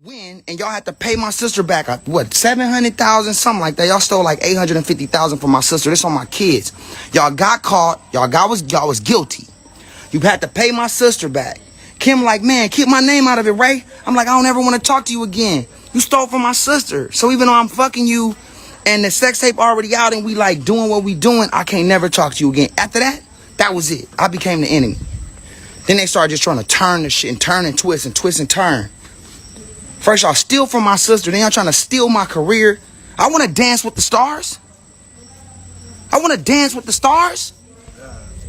win, and y'all had to pay my sister back, what, 700,000, something like that. Y'all stole like 850,000 from my sister. This on my kids. Y'all got caught. Y'all was guilty. You had to pay my sister back. Kim like, man, keep my name out of it, Ray. I'm like, I don't ever want to talk to you again. You stole from my sister. So even though I'm fucking you and the sex tape already out and we like doing what we doing, I can't never talk to you again. After that, that was it. I became the enemy. Then they started just trying to turn the shit and turn and twist and twist and turn. First y'all steal from my sister, then y'all trying to steal my career. I want to dance with the stars. I want to dance with the stars.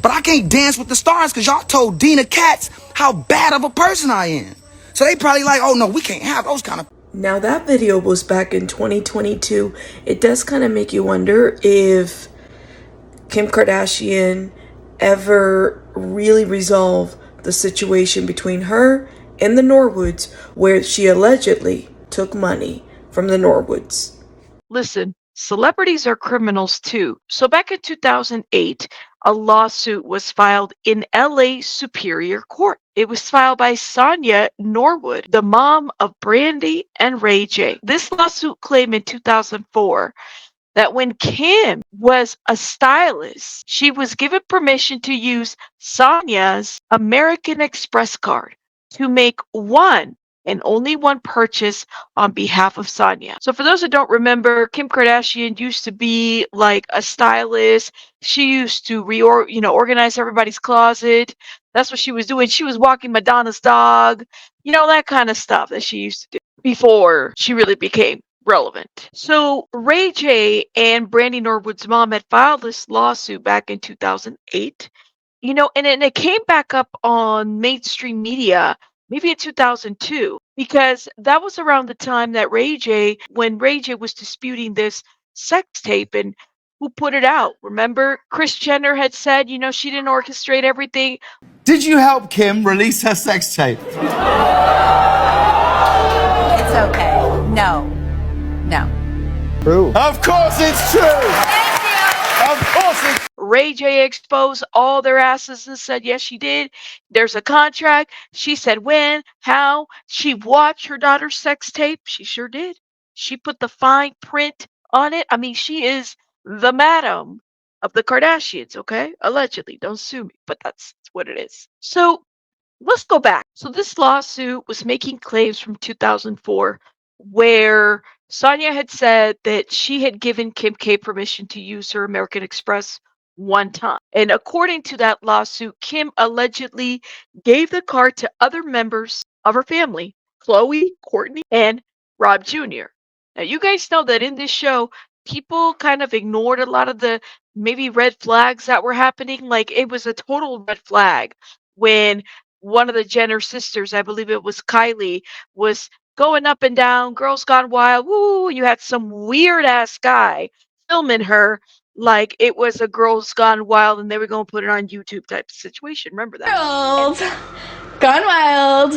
But I can't dance with the stars because y'all told Dina Katz how bad of a person I am. So they probably like, oh no, we can't have those kind of... Now that video was back in 2022. It does kind of make you wonder if Kim Kardashian ever really resolved the situation between her and the Norwoods, where she allegedly took money from the Norwoods. Listen, celebrities are criminals too. So back in 2008, a lawsuit was filed in LA Superior Court. It was filed by Sonja Norwood, the mom of Brandy and Ray J. This lawsuit claimed in 2004 that when Kim was a stylist, she was given permission to use Sonja's American Express card to make one and only one purchase on behalf of Sonja. So for those that don't remember, Kim Kardashian used to be like a stylist. She used to organize everybody's closet. That's what she was doing. She was walking Madonna's dog, that kind of stuff that she used to do before she really became relevant. So Ray J and Brandy Norwood's mom had filed this lawsuit back in 2008, and then it came back up on mainstream media maybe in 2002, because that was around the time that when Ray J was disputing this sex tape and who put it out. Remember, Kris Jenner had said, she didn't orchestrate everything. Did you help Kim release her sex tape? It's okay. No. True. Of course it's true. Thank you. Of course it's Ray J exposed all their asses and said, yes, she did. There's a contract. She said when, how. She watched her daughter's sex tape. She sure did. She put the fine print on it. I mean, she is the madam of the Kardashians, okay? Allegedly. Don't sue me, but that's what it is. So let's go back. So this lawsuit was making claims from 2004 where Sonja had said that she had given Kim K permission to use her American Express one time. And according to that lawsuit, Kim allegedly gave the card to other members of her family, Khloe, Kourtney, and Rob Jr. Now, you guys know that in this show, people kind of ignored a lot of the maybe red flags that were happening. Like, it was a total red flag when one of the Jenner sisters, I believe it was Kylie, was going up and down, Girls Gone Wild. Woo, you had some weird ass guy filming her like it was a Girls Gone Wild and they were going to put it on YouTube type of situation. Remember that? Girls Gone Wild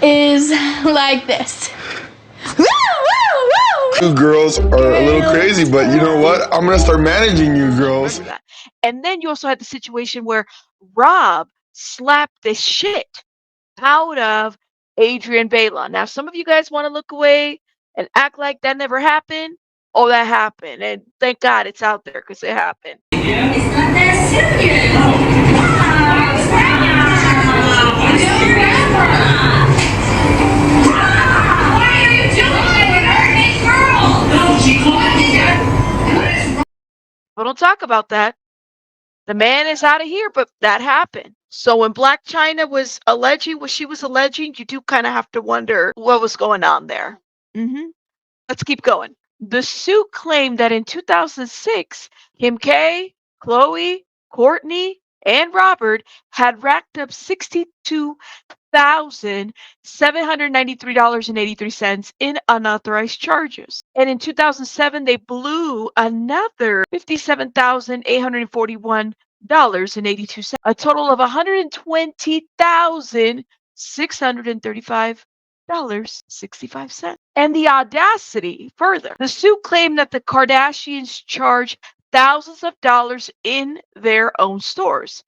is like this. Woo, woo, woo! You girls are a little crazy, but you know what? I'm going to start managing you girls. Remember that. And then you also had the situation where Rob slapped the shit out of Adrian Bailon. Now, some of you guys want to look away and act like that never happened. Oh, that happened. And thank God it's out there because it happened. It's not that serious. Why are you doing it? You're hurting girl. No, she caught me. But don't talk about that. The man is out of here, but that happened. So when Black China was alleging what she was alleging, you do kind of have to wonder what was going on there. Let's keep going. The suit claimed that in 2006, Kim K, Khloe, Kourtney, and Robert had racked up $62,793.83 in unauthorized charges. And in 2007, they blew another $57,841.82, a total of $120,635.65. And the audacity further, the suit claimed that the Kardashians charged thousands of dollars in their own stores.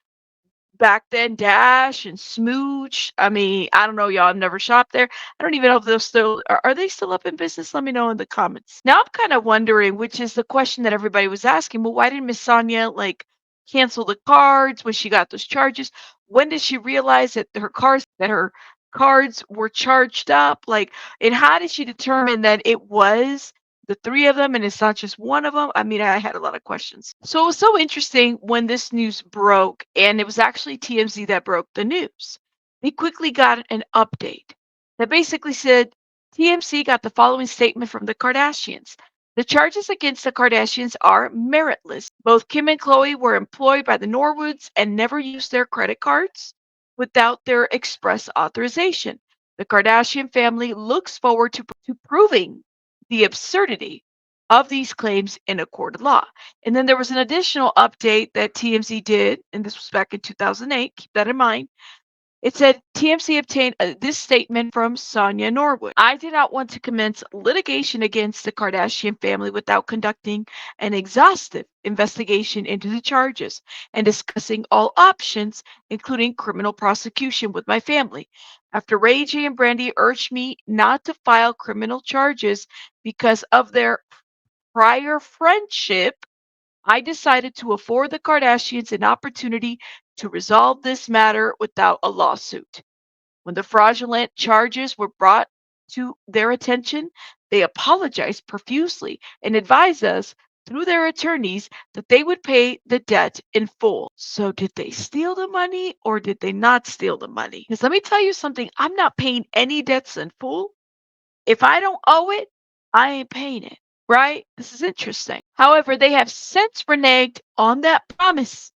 back then, Dash and Smooch. I mean, I don't know, y'all. I've never shopped there. I don't even know if they're still are they still up in business? Let me know in the comments. Now I'm kind of wondering, which is the question that everybody was asking. Well, why didn't Miss Sonia like cancel the cards when she got those charges? When did she realize that her cards were charged up? Like, and how did she determine that it was the three of them and it's not just one of them? I mean, I had a lot of questions. So it was so interesting when this news broke, and it was actually TMZ that broke the news. They quickly got an update that basically said TMZ got the following statement from the Kardashians. The charges against the Kardashians are meritless. Both Kim and Khloe were employed by the Norwoods and never used their credit cards without their express authorization. The Kardashian family looks forward to proving the absurdity of these claims in a court of law. And then there was an additional update that TMZ did, and this was back in 2008. Keep that in mind. It said TMZ obtained this statement from Sonja Norwood. I did not want to commence litigation against the Kardashian family without conducting an exhaustive investigation into the charges and discussing all options, including criminal prosecution with my family. After Ray J and Brandy urged me not to file criminal charges because of their prior friendship, I decided to afford the Kardashians an opportunity to resolve this matter without a lawsuit. When the fraudulent charges were brought to their attention, they apologized profusely and advised us through their attorneys that they would pay the debt in full. So, did they steal the money or did they not steal the money? Because let me tell you something, I'm not paying any debts in full. If I don't owe it, I ain't paying it, right? This is interesting. However, they have since reneged on that promise.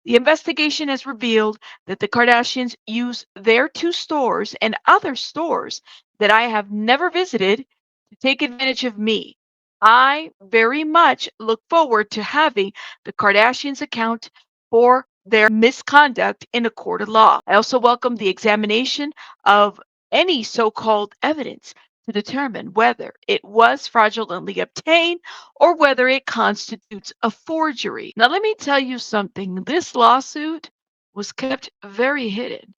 The investigation has revealed that the Kardashians use their two stores and other stores that I have never visited to take advantage of me. I very much look forward to having the Kardashians account for their misconduct in a court of law. I also welcome the examination of any so-called evidence to determine whether it was fraudulently obtained or whether it constitutes a forgery. Now, let me tell you something. This lawsuit was kept very hidden.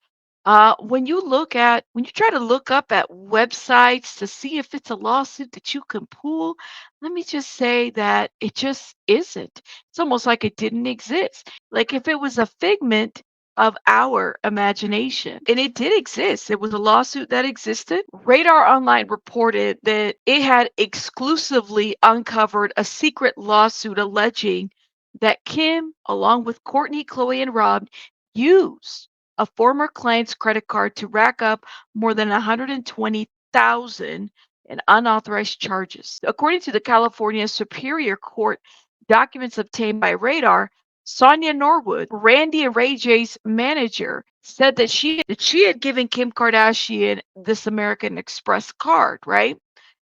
When you try to look up at websites to see if it's a lawsuit that you can pull, let me just say that it just isn't. It's almost like it didn't exist. Like if it was a figment of our imagination. And it did exist. It was a lawsuit that existed. Radar Online reported that it had exclusively uncovered a secret lawsuit alleging that Kim, along with Courtney, Khloe, and Rob, used a former client's credit card to rack up more than 120,000 in unauthorized charges. According to the California Superior Court documents obtained by Radar, Sonja Norwood, Brandy and Ray J's manager, said that she had given Kim Kardashian this American Express card, right?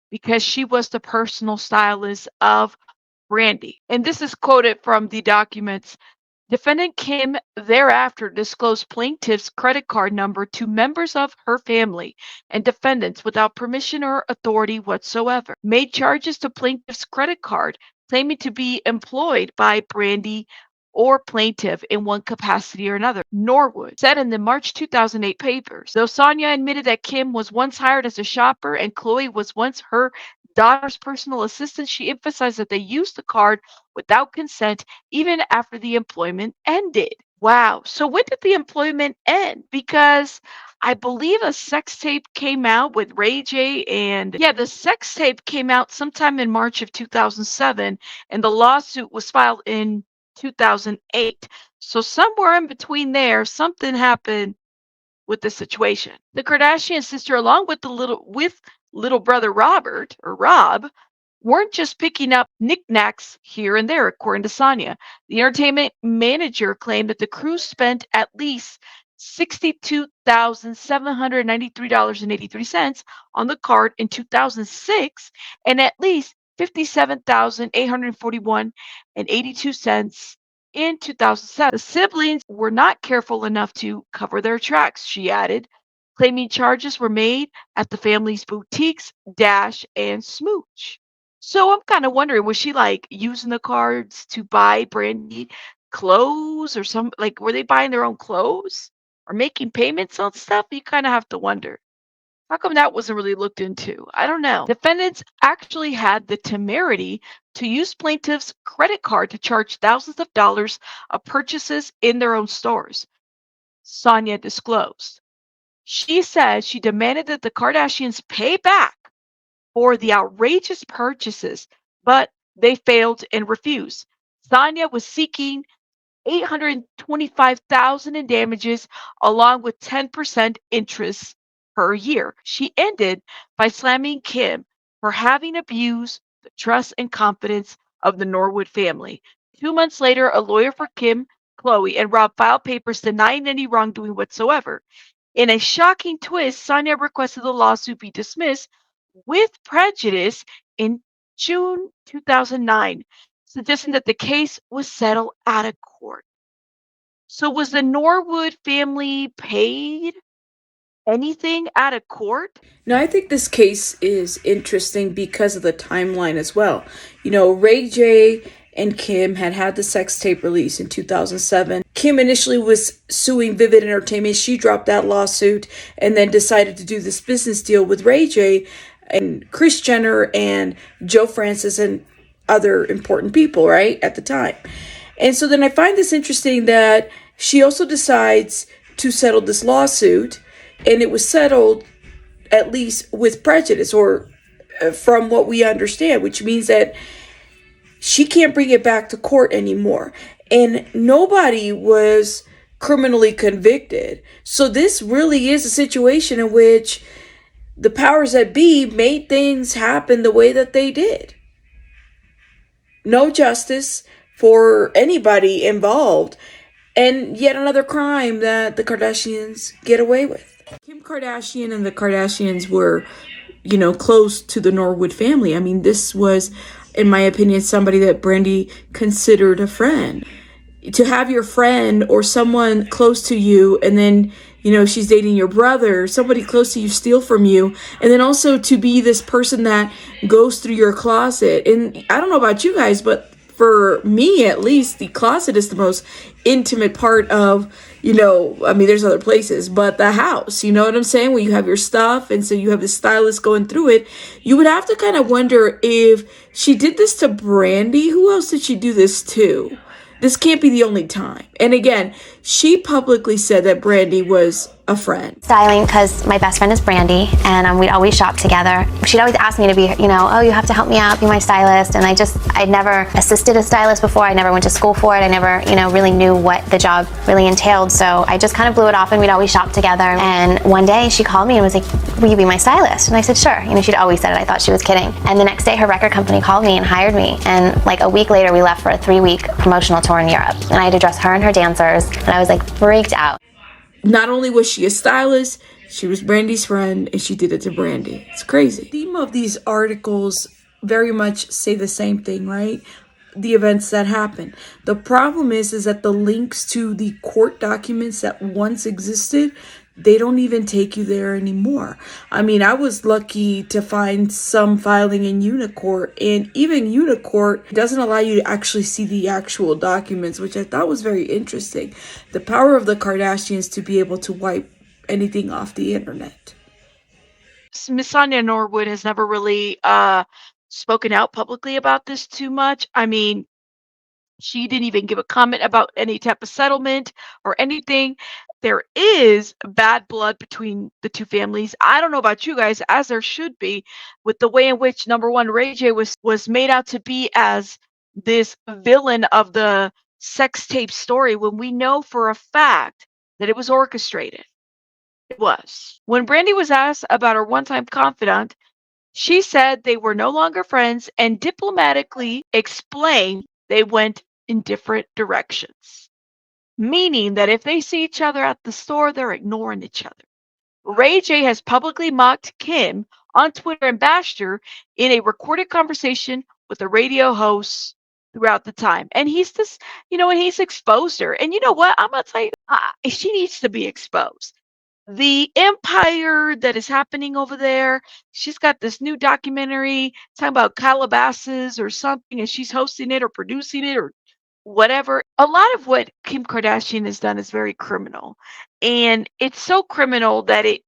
Because she was the personal stylist of Brandy. And this is quoted from the documents. Defendant Kim thereafter disclosed plaintiff's credit card number to members of her family and defendants without permission or authority whatsoever, made charges to plaintiff's credit card, claiming to be employed by Brandy or plaintiff in one capacity or another. Norwood said in the March 2008 papers, though Sonja admitted that Kim was once hired as a shopper and Khloe was once her daughter's personal assistant, she emphasized that they used the card without consent even after the employment ended. Wow. So when did the employment end? Because I believe a sex tape came out with Ray J, and yeah, the sex tape came out sometime in March of 2007 and the lawsuit was filed in 2008. So somewhere in between there, something happened with the situation. The Kardashian sister, along with little brother Robert or Rob, weren't just picking up knickknacks here and there, according to Sonja. The entertainment manager claimed that the crew spent at least $62,793.83 on the card in 2006 and at least $57,841.82 in 2007. The siblings were not careful enough to cover their tracks, she added, claiming charges were made at the family's boutiques, Dash and Smooch. So I'm kind of wondering, was she like using the cards to buy Brandy clothes or were they buying their own clothes or making payments on stuff? You kind of have to wonder. How come that wasn't really looked into? I don't know. Defendants actually had the temerity to use plaintiff's credit card to charge thousands of dollars of purchases in their own stores. Sonja disclosed. She said she demanded that the Kardashians pay back for the outrageous purchases, but they failed and refused. Sonja was seeking $825,000 in damages along with 10% interest per year. She ended by slamming Kim for having abused the trust and confidence of the Norwood family. 2 months later, a lawyer for Kim, Chloe, and Rob filed papers denying any wrongdoing whatsoever. In a shocking twist, Sonja requested the lawsuit be dismissed with prejudice in June 2009, suggesting that the case was settled out of court. So was the Norwood family paid anything out of court? Now, I think this case is interesting because of the timeline as well. Ray J and Kim had the sex tape release in 2007. Kim initially was suing Vivid Entertainment. She dropped that lawsuit and then decided to do this business deal with Ray J and Kris Jenner and Joe Francis and other important people, right, at the time. And so then I find this interesting that she also decides to settle this lawsuit, and it was settled at least with prejudice, or from what we understand, which means that she can't bring it back to court anymore. And nobody was criminally convicted. So this really is a situation in which the powers that be made things happen the way that they did. No justice for anybody involved. And yet another crime that the Kardashians get away with. Kim Kardashian and the Kardashians were, close to the Norwood family. I mean, this was, in my opinion, somebody that Brandy considered a friend. To have your friend or someone close to you, and then, she's dating your brother, somebody close to you steal from you, and then also to be this person that goes through your closet. And I don't know about you guys, but for me, at least, the closet is the most intimate part of, there's other places, but the house, you know what I'm saying? Where you have your stuff, and so you have the stylist going through it. You would have to kind of wonder if she did this to Brandy. Who else did she do this to? This can't be the only time. And again, she publicly said that Brandy was a friend. Styling because my best friend is Brandy, and we'd always shop together. She'd always ask me to be, oh, you have to help me out, be my stylist. And I'd never assisted a stylist before. I never went to school for it. I never, really knew what the job really entailed. So I just kind of blew it off, and we'd always shop together. And one day she called me and was like, will you be my stylist? And I said, sure. She'd always said it. I thought she was kidding. And the next day her record company called me and hired me. And like a week later we left for a 3-week promotional tour in Europe. And I had to dress her and her dancers. And I was like freaked out. Not only was she a stylist, she was Brandy's friend, and she did it to Brandy. It's crazy. The theme of these articles very much say the same thing, right? The events that happen. The problem is that the links to the court documents that once existed, they don't even take you there anymore. I mean, I was lucky to find some filing in Unicourt, and even Unicourt doesn't allow you to actually see the actual documents, which I thought was very interesting. The power of the Kardashians to be able to wipe anything off the internet. Miss Sonja Norwood has never really spoken out publicly about this too much. I mean, she didn't even give a comment about any type of settlement or anything. There is bad blood between the two families. I don't know about you guys, as there should be, with the way in which, number one, Ray J was made out to be as this villain of the sex tape story, when we know for a fact that it was orchestrated. It was. When Brandy was asked about her one-time confidant, she said they were no longer friends and diplomatically explained they went in different directions. Meaning that if they see each other at the store, they're ignoring each other. Ray J has publicly mocked Kim on Twitter and bashed her in a recorded conversation with a radio host throughout the time. And he's just, and he's exposed her. And you know what? I'm going to tell you, she needs to be exposed. The empire that is happening over there, she's got this new documentary talking about Calabasas or something, and she's hosting it or producing it or whatever. A lot of what Kim Kardashian has done is very criminal. And it's so criminal that it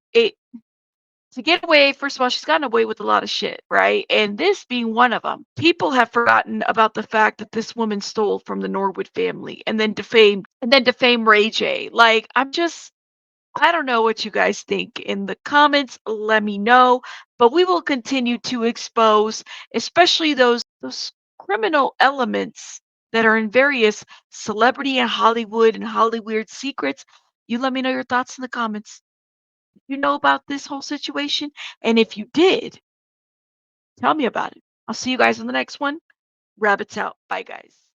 to get away, first of all, she's gotten away with a lot of shit, right? And this being one of them. People have forgotten about the fact that this woman stole from the Norwood family and then defamed Ray J. Like, I don't know what you guys think. In the comments, let me know. But we will continue to expose, especially those criminal elements that are in various celebrity and Hollywood and Hollyweird secrets. You let me know your thoughts in the comments. You know about this whole situation? And if you did, tell me about it. I'll see you guys on the next one. Rabbits out. Bye, guys.